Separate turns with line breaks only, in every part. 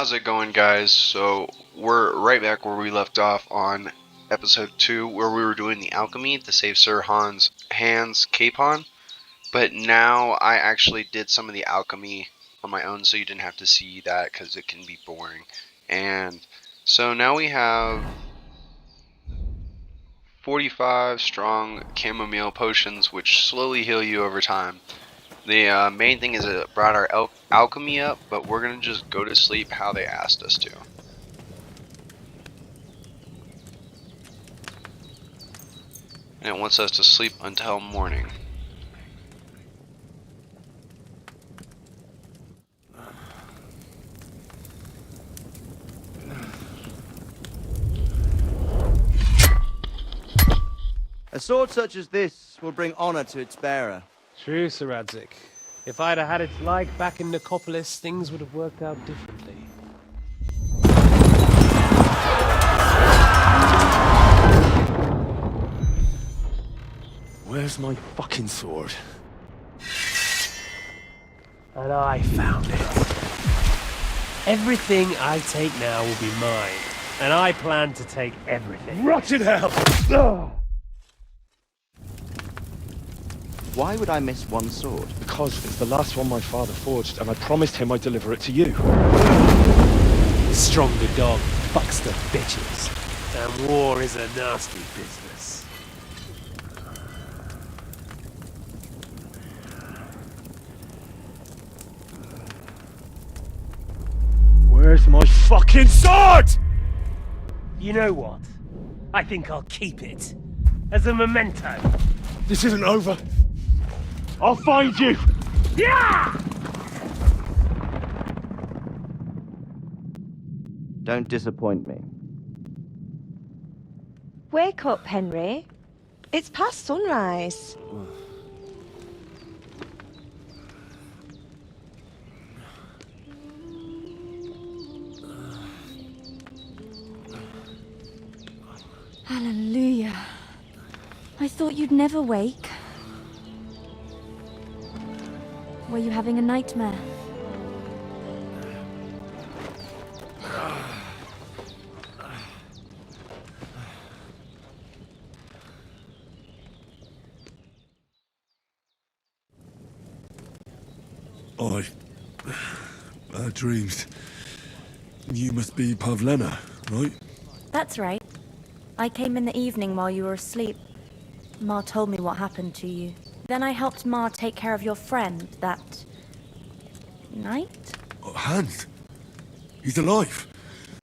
How's it going, guys? So we're right back where we left off on episode 2, where we were doing the alchemy to save Sir Hans Capon. But now I actually did some of the alchemy on my own, so you didn't have to see that because it can be boring. And so now we have 45 strong chamomile potions, which slowly heal you over time. The main thing is it brought our alchemy up, but we're going to just go to sleep how they asked us to. And it wants us to sleep until morning.
A sword such as this will bring honor to its bearer.
True, Sir Radzik. If I'd have had it like back in Nicopolis, things would have worked out differently.
Where's my fucking sword?
And I found it. Everything I take now will be mine. And I plan to take everything.
Rotted hell! Ugh.
Why would I miss one sword?
Because it's the last one my father forged, and I promised him I'd deliver it to you.
Stronger dog fucks the bitches. And war is a nasty business.
Where's my fucking sword?
You know what? I think I'll keep it. As a memento.
This isn't over. I'll find you!
Yeah!
Don't disappoint me.
Wake up, Henry. It's past sunrise.
Hallelujah. I thought you'd never wake. Were you having a nightmare?
Bad dreams. You must be Pavlena, right?
That's right. I came in the evening while you were asleep. Ma told me what happened to you. Then I helped Ma take care of your friend that night?
Oh, Hans? He's alive.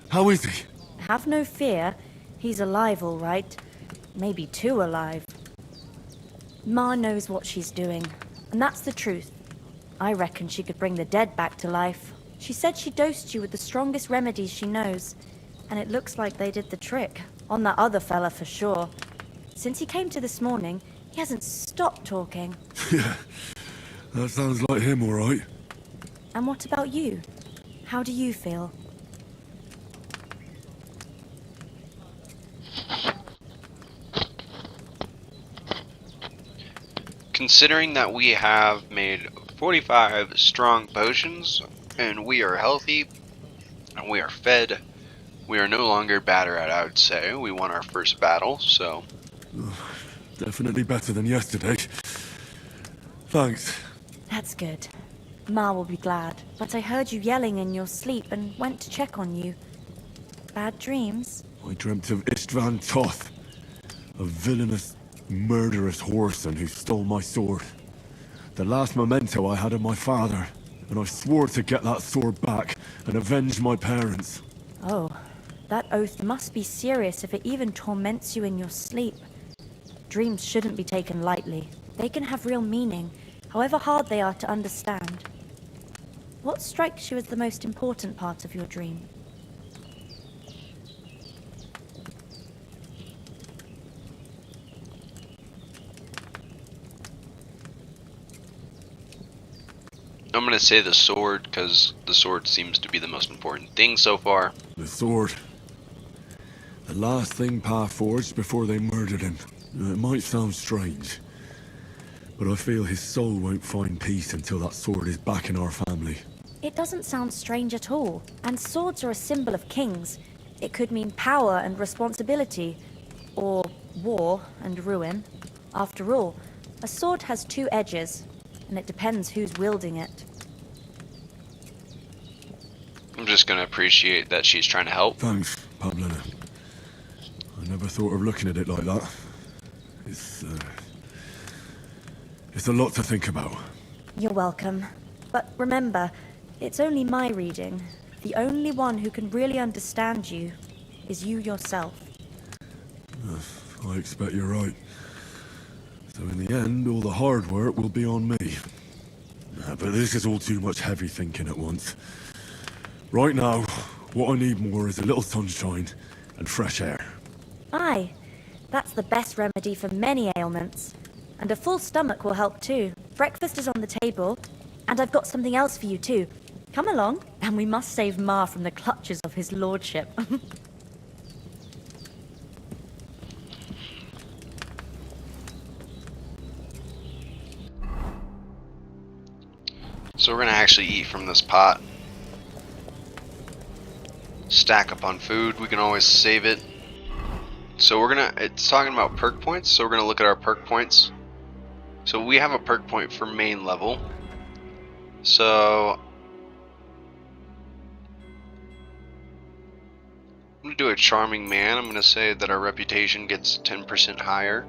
How is he?
Have no fear. He's alive, all right. Maybe too alive. Ma knows what she's doing, and that's the truth. I reckon she could bring the dead back to life. She said she dosed you with the strongest remedies she knows, and it looks like they did the trick. On that other fella for sure. Since he came to this morning, he hasn't stopped talking.
Yeah, that sounds like him, all right.
And what about you? How do you feel?
Considering that we have made 45 strong potions, and we are healthy, and we are fed, we are no longer batter at, I would say. We won our first battle, so...
Definitely better than yesterday. Thanks.
That's good. Ma will be glad. But I heard you yelling in your sleep and went to check on you. Bad dreams?
I dreamt of Istvan Toth, a villainous, murderous whoreson who stole my sword. The last memento I had of my father, and I swore to get that sword back and avenge my parents.
Oh, that oath must be serious if it even torments you in your sleep. Dreams shouldn't be taken lightly. They can have real meaning, however hard they are to understand. What strikes you as the most important part of your dream?
I'm gonna say the sword, because the sword seems to be the most important thing so far.
The sword. The last thing Pa forged before they murdered him. It might sound strange, but I feel his soul won't find peace until that sword is back in our family.
It doesn't sound strange at all. And swords are a symbol of kings. It could mean power and responsibility, or war and ruin. After all, a sword has two edges, and it depends who's wielding it.
I'm just gonna appreciate that she's trying to help.
Thanks, Pavlina. I never thought of looking at it like that. It's a lot to think about.
You're welcome. But remember, it's only my reading. The only one who can really understand you is you yourself.
I expect you're right. So in the end, all the hard work will be on me. But this is all too much heavy thinking at once. Right now, what I need more is a little sunshine and fresh air.
Aye, that's the best remedy for many ailments. And a full stomach will help too. Breakfast is on the table, and I've got something else for you too. Come along, and we must save Ma from the clutches of his lordship.
So we're gonna actually eat from this pot. Stack up on food, we can always save it. So it's talking about perk points, so we're gonna look at our perk points. So we have a perk point for main level. So I'm gonna do a charming man. I'm gonna say that our reputation gets 10% higher.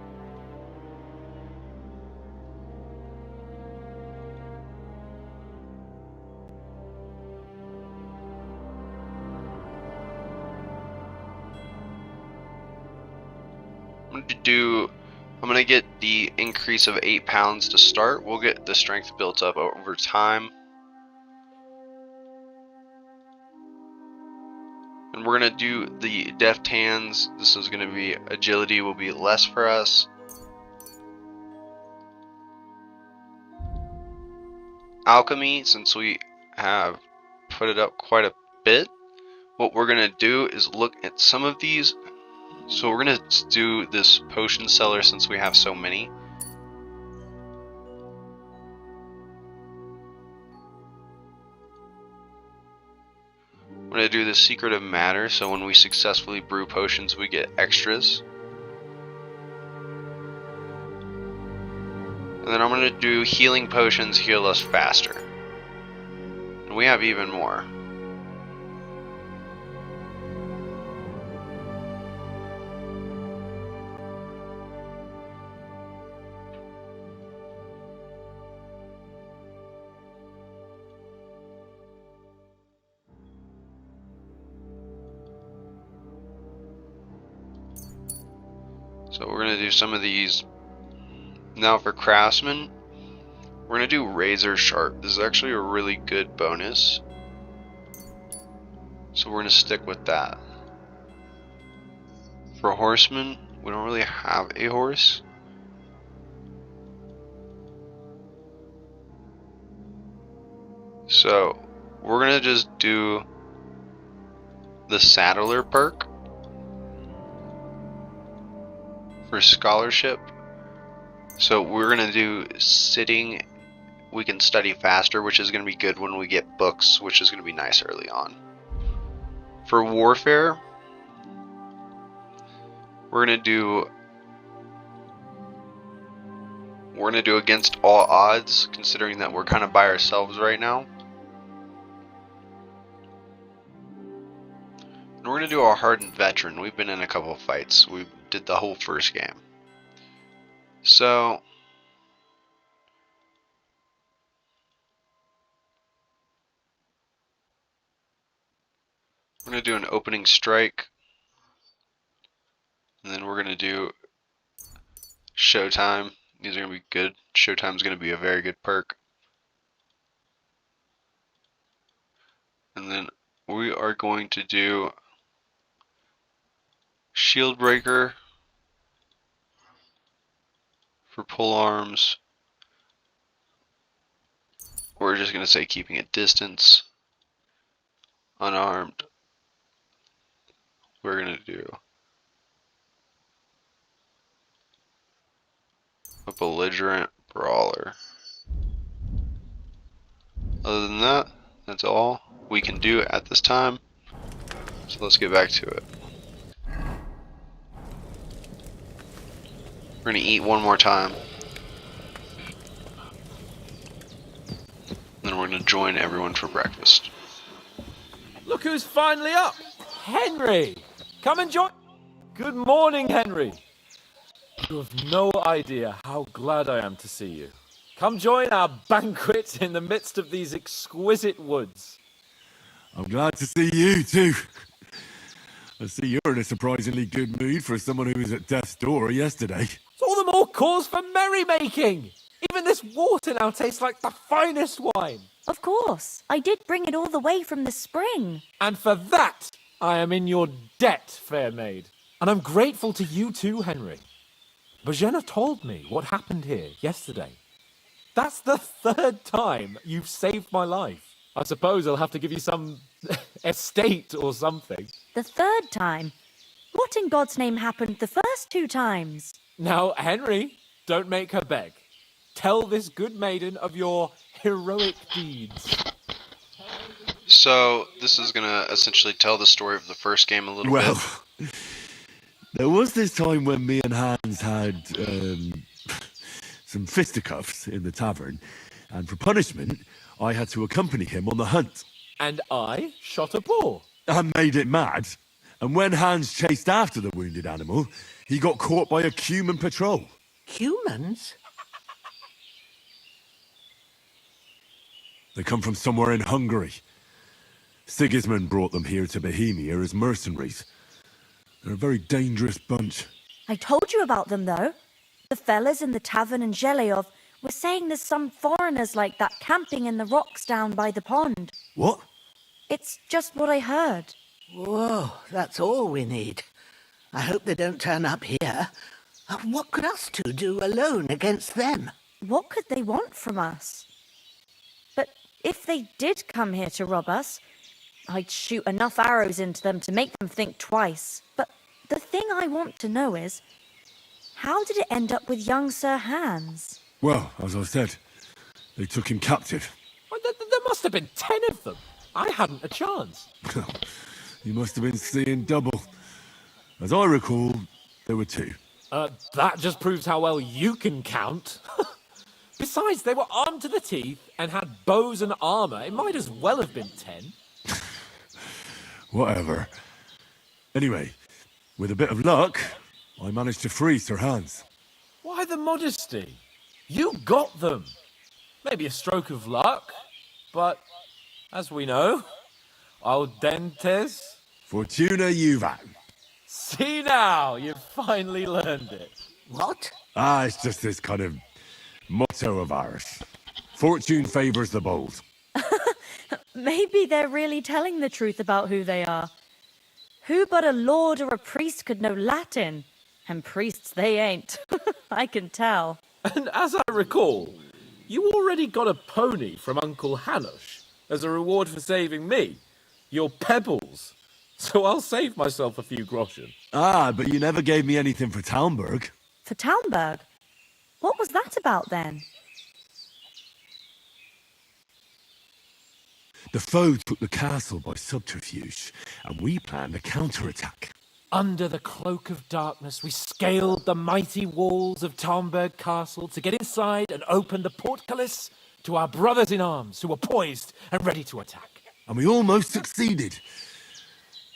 I'm gonna get the increase of 8 pounds to start. We'll get the strength built up over time. And we're gonna do the deft hands. This is gonna be agility will be less for us. Alchemy, since we have put it up quite a bit, what we're gonna do is look at some of these. So we're gonna do this potion seller since we have so many. I'm gonna do the secret of matter, so when we successfully brew potions we get extras. And then I'm gonna do healing potions heal us faster. And we have even more. So we're going to do some of these. Now for craftsman, we're going to do razor sharp. This is actually a really good bonus. So we're going to stick with that. For horseman, we don't really have a horse. So we're going to just do the saddler perk. For scholarship, so we're gonna do sitting. We can study faster, which is gonna be good when we get books, which is gonna be nice early on. For warfare, we're gonna do against all odds, considering that we're kind of by ourselves right now. And we're gonna do a hardened veteran. We've been in a couple of fights. We did the whole first game. So we're gonna do an opening strike, and then we're gonna do Showtime. These are gonna be good. Showtime's gonna be a very good perk. And then we are going to do Shield Breaker for pull arms. We're just going to say keeping it distance. Unarmed. We're going to do a belligerent brawler. Other than that, That's all we can do at this time. So let's get back to it. We're gonna eat one more time. Then we're gonna join everyone for breakfast.
Look who's finally up! Henry! Come and join. Good morning, Henry. You have no idea how glad I am to see you. Come join our banquet in the midst of these exquisite woods.
I'm glad to see you too. I see you're in a surprisingly good mood for someone who was at death's door yesterday.
It's all the more cause for merrymaking. Even this water now tastes like the finest wine.
Of course. I did bring it all the way from the spring.
And for that, I am in your debt, fair maid. And I'm grateful to you too, Henry. Bajena told me what happened here yesterday. That's the third time you've saved my life. I suppose I'll have to give you some estate or something.
The third time? What in God's name happened the first 2 times?
Now, Henry, don't make her beg. Tell this good maiden of your heroic deeds.
So this is gonna essentially tell the story of the first game a little bit.
Well, there was this time when me and Hans had some fisticuffs in the tavern, and for punishment, I had to accompany him on the hunt.
And I shot a boar.
I made it mad, and when Hans chased after the wounded animal, he got caught by a human patrol.
Humans?
They come from somewhere in Hungary. Sigismund brought them here to Bohemia as mercenaries. They're a very dangerous bunch.
I told you about them, though. The fellas in the tavern in Zheleyov were saying there's some foreigners like that camping in the rocks down by the pond.
What?
It's just what I heard.
Whoa, that's all we need. I hope they don't turn up here. What could us two do alone against them?
What could they want from us? But if they did come here to rob us, I'd shoot enough arrows into them to make them think twice. But the thing I want to know is, how did it end up with young Sir Hans?
Well, as I said, they took him captive.
Well, there must have been 10 of them. I hadn't a chance.
You must have been seeing double. As I recall, there were 2.
That just proves how well you can count. Besides, they were armed to the teeth and had bows and armor. It might as well have been 10.
Whatever. Anyway, with a bit of luck, I managed to free Sir Hans.
Why the modesty? You got them. Maybe a stroke of luck, but as we know, al dentes.
Fortuna juvat.
See now, you've finally learned it.
What?
It's just this kind of motto of ours. Fortune favors the bold.
Maybe they're really telling the truth about who they are. Who but a lord or a priest could know Latin? And priests they ain't. I can tell.
And as I recall, you already got a pony from Uncle Hanush as a reward for saving me. Your pebbles. So I'll save myself a few groschen.
But you never gave me anything for Talmberg.
For Talmberg? What was that about then?
The foe took the castle by subterfuge, and we planned a counterattack.
Under the cloak of darkness, we scaled the mighty walls of Talmberg Castle to get inside and open the portcullis to our brothers in arms who were poised and ready to attack.
And we almost succeeded.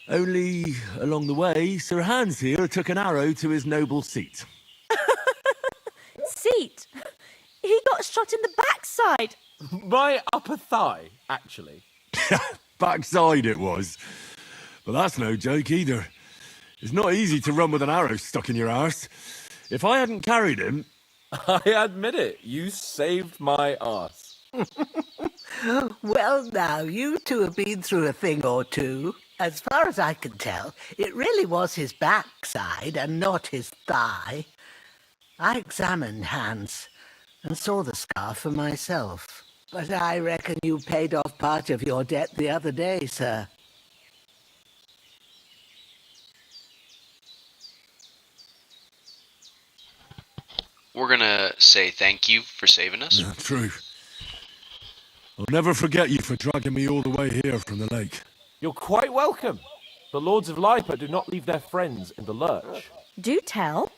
Only, along the way, Sir Hans here took an arrow to his noble seat.
Seat? He got shot in the backside.
My upper thigh, actually.
Backside it was. But that's no joke either. It's not easy to run with an arrow stuck in your arse. If I hadn't carried him...
I admit it, you saved my arse.
Well, now, you two have been through a thing or two. As far as I can tell, it really was his backside and not his thigh. I examined Hans and saw the scar for myself. But I reckon you paid off part of your debt the other day, sir.
We're gonna say thank you for saving us.
True. I'll never forget you for dragging me all the way here from the lake.
You're quite welcome. The Lords of Lipa do not leave their friends in the lurch.
Do tell.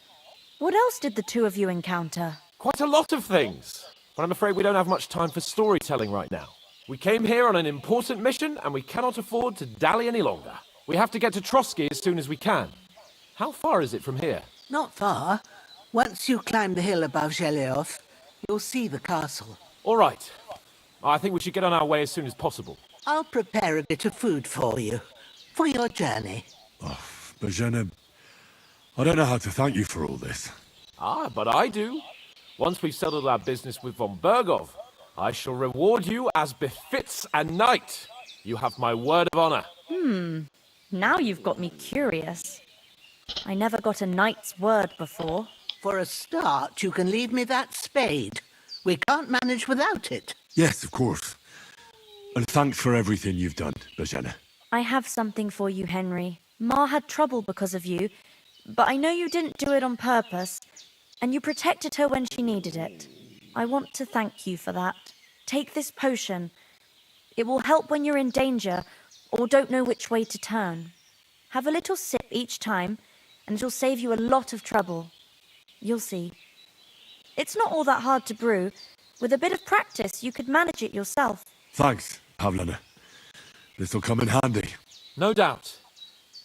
What else did the two of you encounter?
Quite a lot of things. But I'm afraid we don't have much time for storytelling right now. We came here on an important mission, and we cannot afford to dally any longer. We have to get to Trotsky as soon as we can. How far is it from here?
Not far. Once you climb the hill above Zheleov, you'll see the castle.
All right. I think we should get on our way as soon as possible.
I'll prepare a bit of food for you, for your journey.
Oh, Bozhena, I don't know how to thank you for all this.
Ah, but I do. Once we've settled our business with von Bergov, I shall reward you as befits a knight. You have my word of honor.
Now you've got me curious. I never got a knight's word before.
For a start, you can leave me that spade. We can't manage without it.
Yes, of course. And thanks for everything you've done, Bozhena.
I have something for you, Henry. Ma had trouble because of you, but I know you didn't do it on purpose, and you protected her when she needed it. I want to thank you for that. Take this potion. It will help when you're in danger or don't know which way to turn. Have a little sip each time, and it'll save you a lot of trouble. You'll see. It's not all that hard to brew. With a bit of practice, you could manage it yourself.
Thanks, Pavlena. This'll come in handy.
No doubt.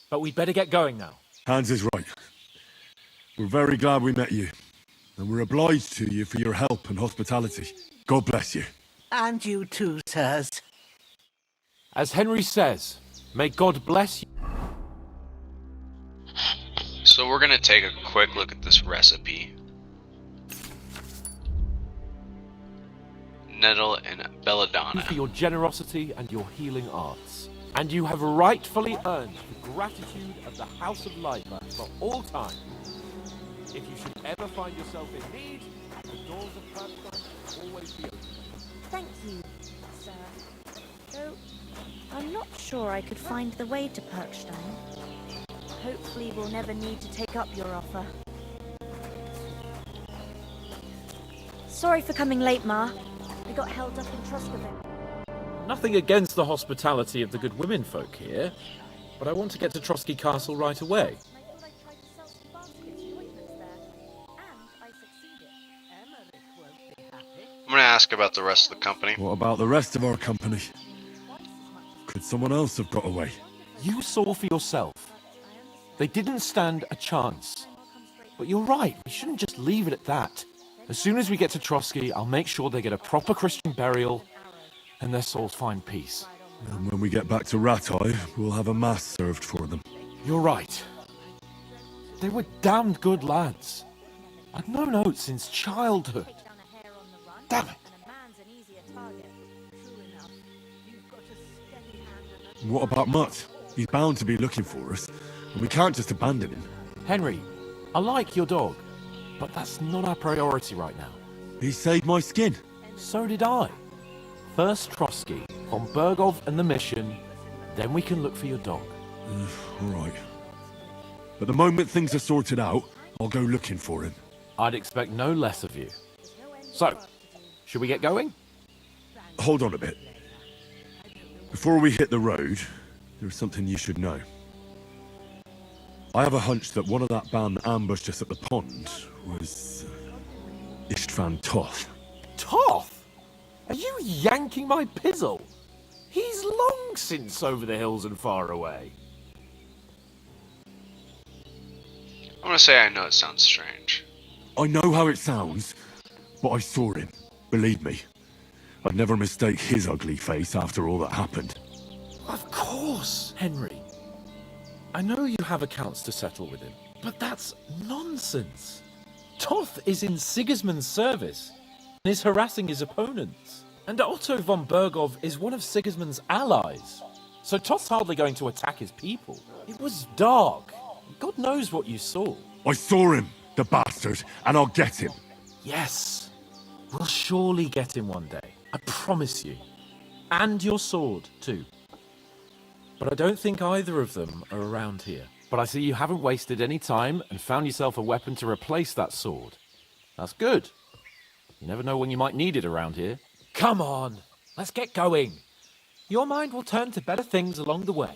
But we'd better get going now.
Hans is right. We're very glad we met you. And we're obliged to you for your help and hospitality. God bless you.
And you too, sirs.
As Henry says, may God bless you.
So we're gonna take a quick look at this recipe. Nettle and belladonna.
For your generosity and your healing arts. And you have rightfully earned the gratitude of the House of Lipa for all time. If you should ever find yourself in need, the doors of Perthshire will always be open.
Thank you, sir. Though, I'm not sure I could find the way to Perkstein. Hopefully we'll never need to take up your offer. Sorry for coming late, Ma. We got held up in Troskovin.
Nothing against the hospitality of the good women folk here, but I want to get to Trotsky Castle right away.
I'm gonna ask about the rest of the company.
What about the rest of our company? Could someone else have got away?
You saw for yourself. They didn't stand a chance. But you're right, we shouldn't just leave it at that. As soon as we get to Trotsky, I'll make sure they get a proper Christian burial and their souls find peace.
And when we get back to Ratai, we'll have a mass served for them.
You're right. They were damned good lads. I've known Oates since childhood. Damn it.
What about Mutt? He's bound to be looking for us, and we can't just abandon him.
Henry, I like your dog, but that's not our priority right now.
He saved my skin.
So did I. First Trotsky, von Bergov and the mission, then we can look for your dog.
All right. But the moment things are sorted out, I'll go looking for him.
I'd expect no less of you. So, should we get going?
Hold on a bit. Before we hit the road, there's something you should know. I have a hunch that one of that band that ambushed us at the pond was Istvan Toth.
Toth? Are you yanking my pizzle? He's long since over the hills and far away.
I'm gonna say I know it sounds strange.
I know how it sounds, but I saw him. Believe me. I'd never mistake his ugly face after all that happened.
Of course, Henry. I know you have accounts to settle with him, but that's nonsense. Toth is in Sigismund's service and is harassing his opponents. And Otto von Bergov is one of Sigismund's allies. So Toth's hardly going to attack his people. It was dark. God knows what you saw.
I saw him, the bastard, and I'll get him.
Yes. We'll surely get him one day. I promise you. And your sword, too. But I don't think either of them are around here. But I see you haven't wasted any time and found yourself a weapon to replace that sword. That's good. You never know when you might need it around here. Come on. Let's get going. Your mind will turn to better things along the way.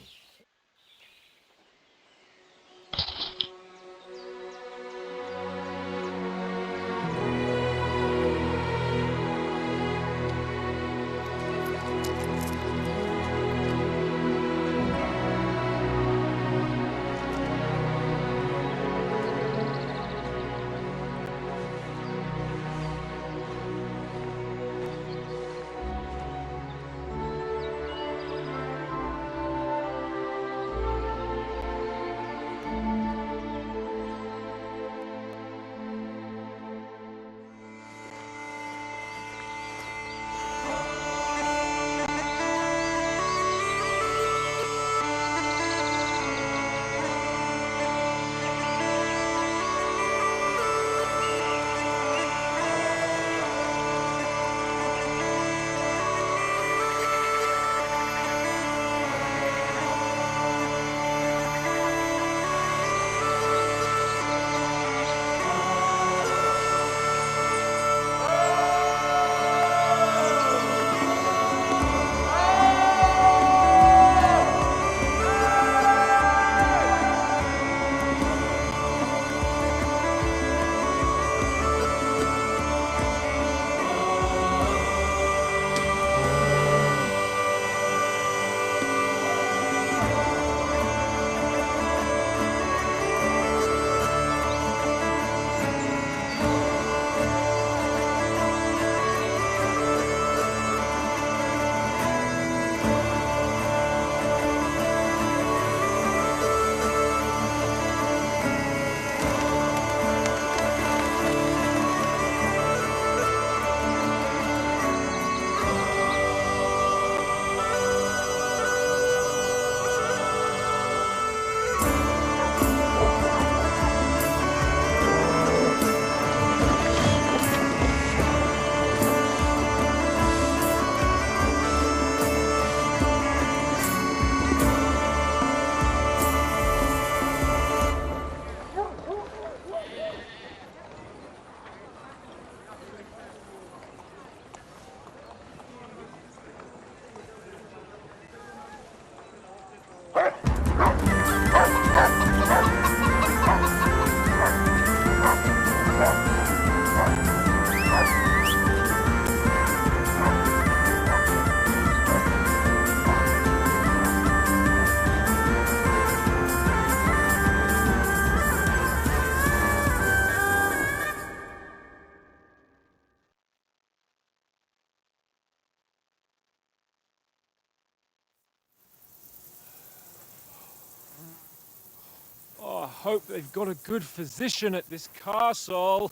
Oh, I hope they've got a good physician at this castle.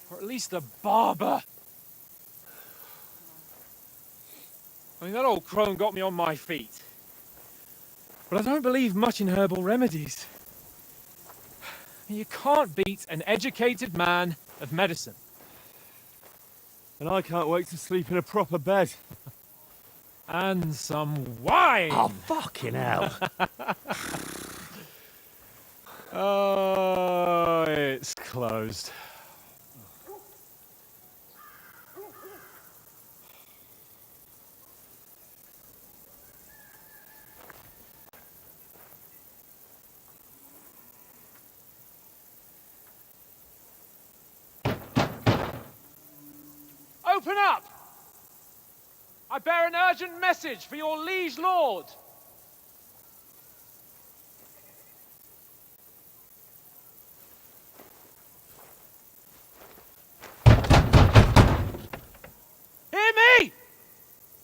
Or at least a barber. I mean, that old crone got me on my feet. But I don't believe much in herbal remedies. You can't beat an educated man of medicine.
And I can't wait to sleep in a proper bed.
And some wine!
Oh, fucking hell.
Oh, it's closed. Open up! I bear an urgent message for your liege lord. Hear me!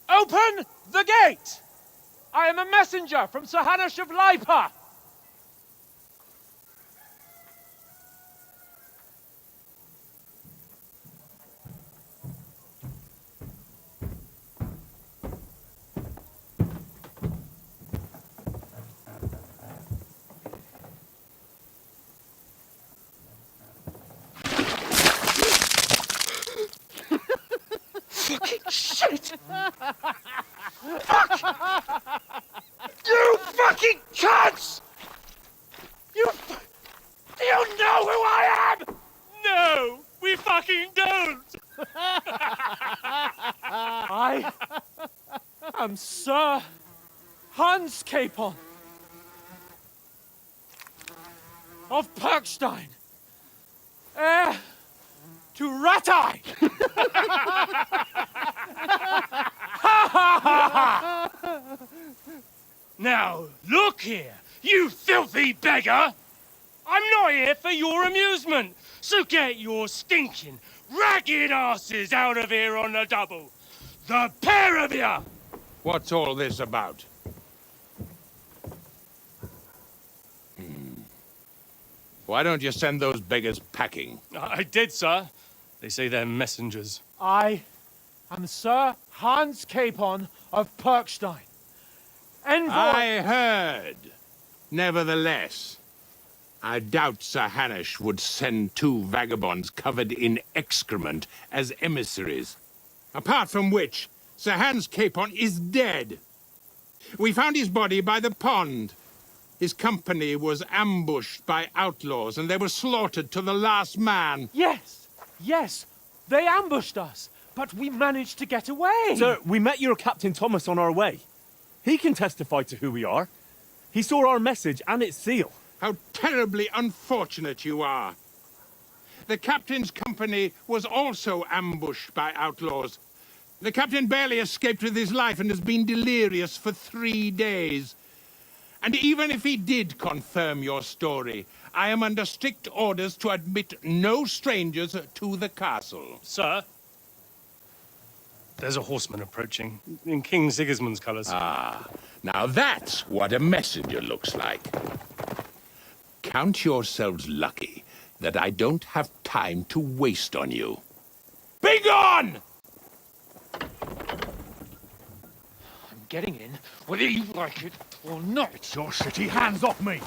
Open the gate! I am a messenger from Sir Hanush of Lipa.
Shit! Fuck! You fucking cunts! You do you know who I am?
No, we fucking don't. am Sir Hans Capon of Perkstein, heir to Ratai.
Now, look here, you filthy beggar! I'm not here for your amusement, so get your stinking, ragged asses out of here on the double. The pair of you!
What's all this about? Why don't you send those beggars packing?
I did, sir. They say they're messengers.
I am Sir Hans Capon of Perkstein, envoy.
I heard. Nevertheless, I doubt Sir Hanush would send two vagabonds covered in excrement as emissaries. Apart from which, Sir Hans Capon is dead. We found his body by the pond. His company was ambushed by outlaws, and they were slaughtered to the last man.
Yes, yes, they ambushed us, but we managed to get away.
Sir, we met your Captain Thomas on our way. He can testify to who we are. He saw our message and its seal.
How terribly unfortunate you are. The captain's company was also ambushed by outlaws. The captain barely escaped with his life and has been delirious for 3 days. And even if he did confirm your story, I am under strict orders to admit no strangers to the castle.
Sir, there's a horseman approaching, in King Sigismund's colours.
Ah, now that's what a messenger looks like. Count yourselves lucky that I don't have time to waste on you. Be gone!
I'm getting in, whether you like it or not.
It's your city, hands off me!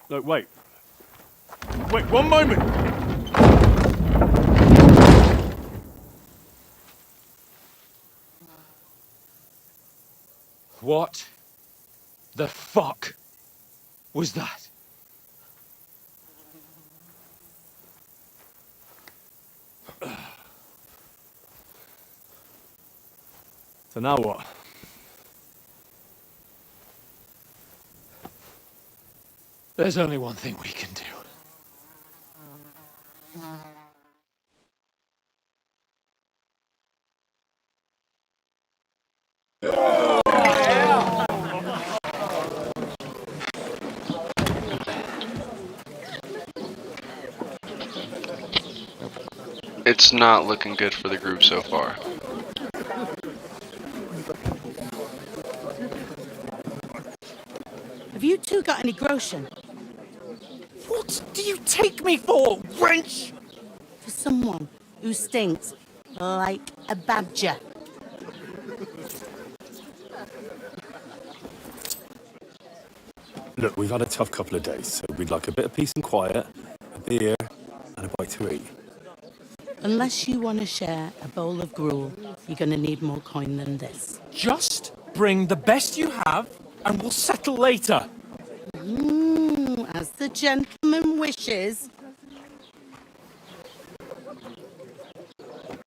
Look, wait. Wait, one moment!
What the fuck was that?
So now what?
There's only one thing we can do.
It's not looking good for the group so far.
Have you two got any groschen?
What do you take me for, wench?
For someone who stinks like a badger.
Look, we've had a tough couple of days, so we'd like a bit of peace and quiet, a beer, and a bite to eat.
Unless you want to share a bowl of gruel, you're going to need more coin than this.
Just bring the best you have, and we'll settle later.
As the gentleman wishes.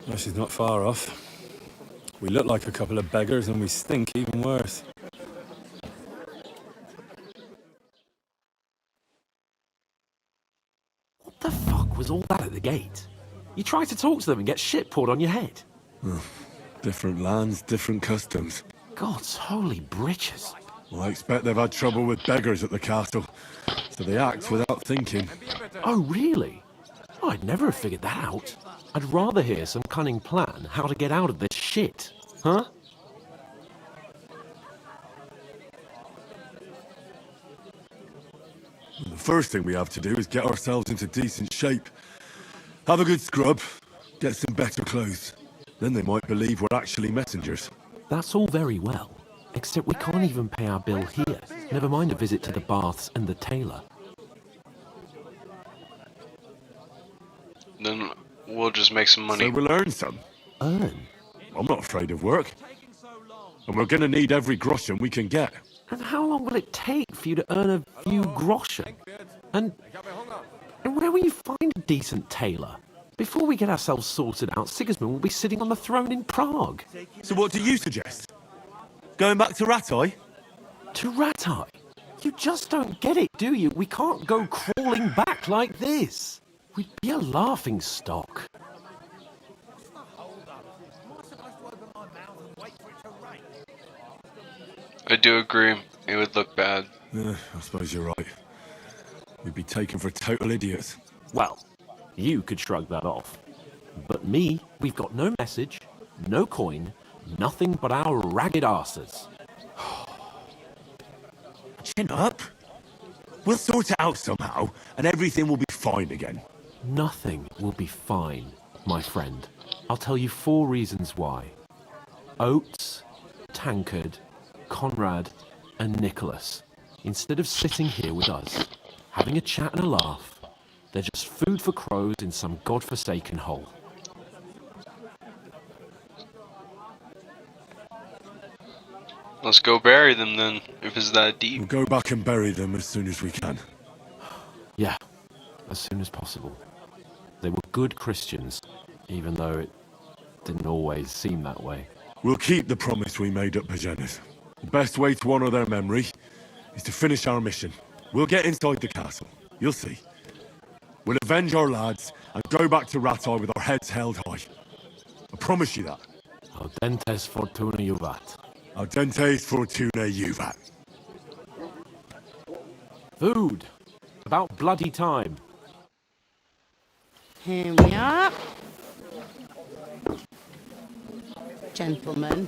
Well, she's not far off. We look like a couple of beggars, and we stink even worse.
What the fuck was all that at the gate? You try to talk to them and get shit poured on your head.
Different lands, different customs.
God's holy britches.
Well, I expect they've had trouble with beggars at the castle, so they act without thinking.
Oh, really? Oh, I'd never have figured that out. I'd rather hear some cunning plan how to get out of this shit. Huh?
The first thing we have to do is get ourselves into decent shape. Have a good scrub, get some better clothes. Then they might believe we're actually messengers.
That's all very well, except we can't even pay our bill here. Never mind a visit to the baths and the tailor.
Then we'll just make some money.
So we'll earn some.
Earn?
I'm not afraid of work. And we're gonna need every groschen we can get.
And how long will it take for you to earn a few groschen? And where will you find a decent tailor? Before we get ourselves sorted out, Sigismund will be sitting on the throne in Prague.
So what do you suggest? Going back to Rattay?
To Rattay? You just don't get it, do you? We can't go crawling back like this. We'd be a laughing stock.
I do agree. It would look bad.
I suppose you're right. We'd be taken for total idiots.
Well, you could shrug that off. But me, we've got no message, no coin, nothing but our ragged arses.
Chin up. We'll sort it out somehow, and everything will be fine again.
Nothing will be fine, my friend. I'll tell you 4 reasons why. Oates, Tankard, Conrad, and Nicholas, instead of sitting here with us, having a chat and a laugh, they're just food for crows in some godforsaken hole.
Let's go bury them then, if it's that deep.
We'll go back and bury them as soon as we can.
Yeah, as soon as possible. They were good Christians, even though it didn't always seem that way.
We'll keep the promise we made at Bajena's. The best way to honor their memory is to finish our mission. We'll get inside the castle. You'll see. We'll avenge our lads and go back to Rattay with our heads held high. I promise you that.
Audentes fortuna juvat.
Audentes fortuna juvat.
Food. About bloody time.
Here we are. Gentlemen.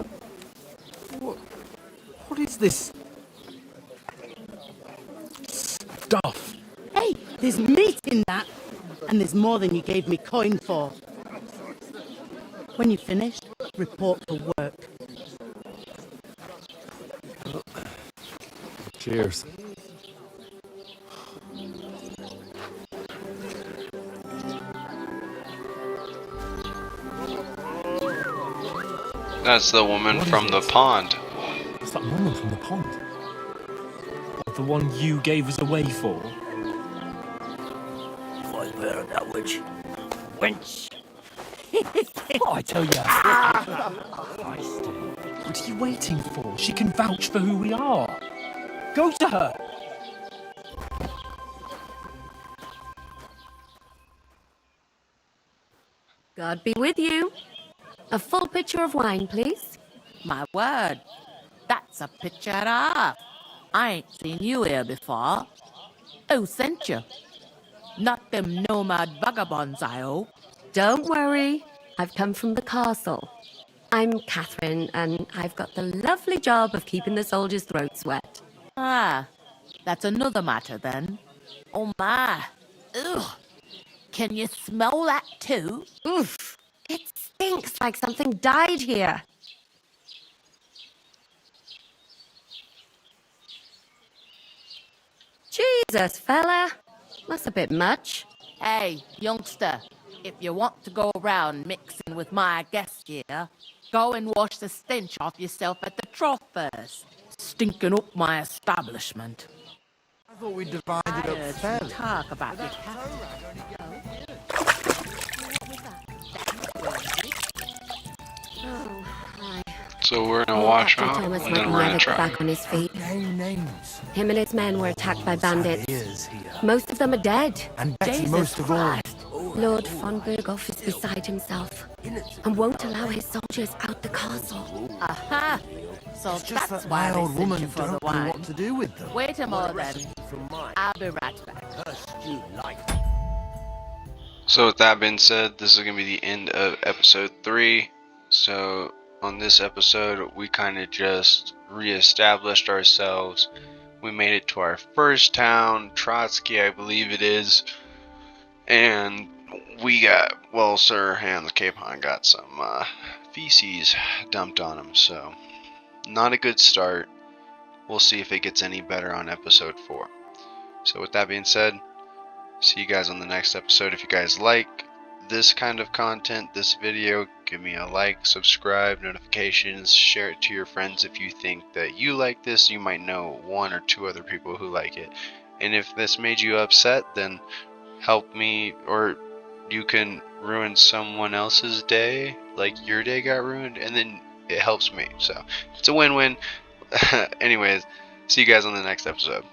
What is this stuff?
Hey, there's meat in that. And there's more than you gave me coin for. When you're finished, report for work.
Cheers.
That's the woman from the pond.
It's that woman from the pond. The one you gave us away for?
I bear that witch.
Wench! Oh, I tell you. What are you waiting for? She can vouch for who we are. Go to her.
God be with you. A full pitcher of wine, please.
My word, that's a picture and a half. I ain't seen you here before. Who sent you? Not them nomad vagabonds, I hope.
Don't worry. I've come from the castle. I'm Catherine, and I've got the lovely job of keeping the soldiers' throats wet.
Ah, that's another matter then. Oh my. Ugh. Can you smell that too?
Oof. It stinks like something died here. Jesus, fella. That's a bit much.
Hey, youngster, if you want to go around mixing with my guests here, go and wash the stench off yourself at the trough first. Stinking up my establishment.
I thought we divided up fairly.
Talk about your cat.
Oh, hi.
So we're gonna wash
Captain
off,
Thomas
and
might
then we're
never
gonna
get
try.
back on his feet.
Names.
Him and his men were attacked by bandits.
Here.
Most of them are dead.
And Betty
Jesus
most of all.
Christ.
Lord von Berghoff is beside himself and won't allow his soldiers out the castle.
Aha! So
It's just
that's
that
why
my
they
old
sent
woman
you for
don't
the
know
wine.
what to do with them.
Wait a moment then. I'll be right back.
So with that being said, this is going to be the end of episode 3. So on this episode, we kind of just reestablished ourselves. We made it to our first town, Trotsky, I believe it is. And we got, well, Sir Hans Capon got some feces dumped on him. So not a good start. We'll see if it gets any better on episode 4. So with that being said, see you guys on the next episode. If you guys like this kind of content, this video, give me a like, subscribe, notifications, share it to your friends. If you think that you like this, you might know 1 or 2 other people who like it. And if this made you upset, then help me or you can ruin someone else's day, like your day got ruined, and then it helps me. So it's a win-win. Anyways, see you guys on the next episode.